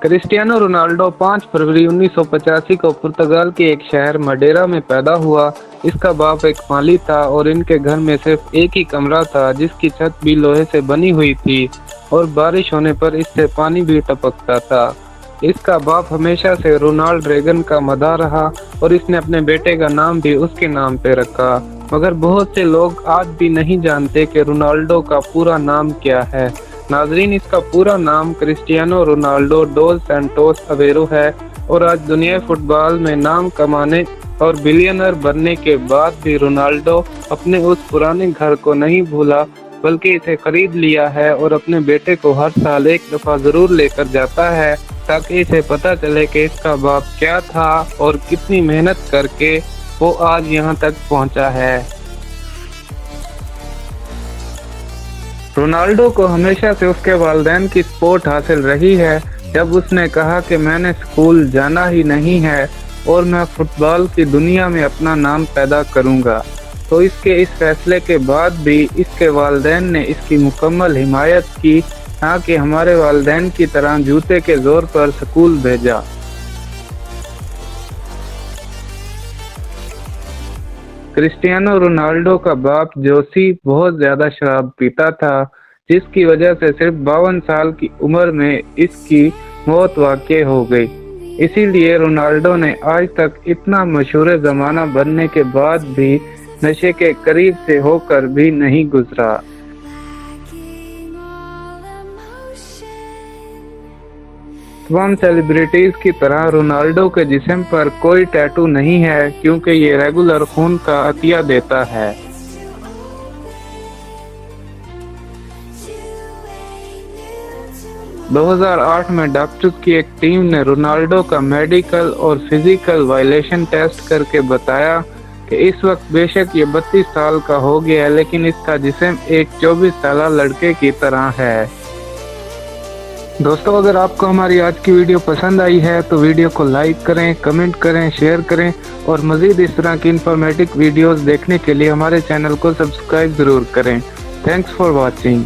Cristiano Ronaldo 5 फरवरी 1985 को पुर्तगाल के एक शहर मडेरा में पैदा हुआ। इसका बाप एक माली था और इनके घर में सिर्फ एक ही कमरा था जिसकी छत भी लोहे से बनी हुई थी और बारिश होने पर इससे पानी भी टपकता था। इसका बाप हमेशा से रोनाल्ड रेगन का मदाह रहा और इसने अपने बेटे का नाम भी उसके नाम पे रखा। मगर बहुत से लोग आज भी नहीं जानते कि रोनाल्डो का पूरा नाम क्या है। नाजरीन, इसका पूरा नाम क्रिस्टियानो रोनाल्डो डोस सैंटोस अवेरो है और आज दुनिया फुटबॉल में नाम कमाने और बिलियनर बनने के बाद भी रोनाल्डो अपने उस पुराने घर को नहीं भूला बल्कि इसे खरीद लिया है और अपने बेटे को हर साल एक दफा जरूर लेकर जाता है ताकि इसे पता चले कि इसका बाप क्या था और कितनी मेहनत करके वो आज यहाँ तक पहुँचा है। रोनाल्डो को हमेशा से उसके वालिदैन की सपोर्ट हासिल रही है। जब उसने कहा कि मैंने स्कूल जाना ही नहीं है और मैं फुटबॉल की दुनिया में अपना नाम पैदा करूंगा, तो इसके इस फैसले के बाद भी इसके वालिदैन ने इसकी मुकम्मल हिमायत की, ना कि हमारे वालिदैन की तरह जूते के जोर पर स्कूल भेजा। क्रिस्टियानो रोनाल्डो का बाप जोसी बहुत ज्यादा शराब पीता था, जिसकी वजह से सिर्फ 52 साल की उम्र में इसकी मौत वाक़ई हो गई। इसीलिए रोनाल्डो ने आज तक इतना मशहूर ज़माना बनने के बाद भी नशे के करीब से होकर भी नहीं गुजरा। तमाम सेलिब्रिटीज की तरह रोनाल्डो के जिस्म पर कोई टैटू नहीं है क्योंकि ये रेगुलर खून का अतिया देता है। – 2008 में डॉक्टर्स की एक टीम ने रोनाल्डो का मेडिकल और फिजिकल वायलेशन टेस्ट करके बताया कि इस वक्त बेशक ये 32 साल का हो गया है लेकिन इसका जिस्म एक 24 साल लड़के की तरह है। दोस्तों, अगर आपको हमारी आज की वीडियो पसंद आई है तो वीडियो को लाइक करें, कमेंट करें, शेयर करें और मज़ीद इस तरह की इन्फॉर्मेटिव वीडियोस देखने के लिए हमारे चैनल को सब्सक्राइब ज़रूर करें। Thanks for watching.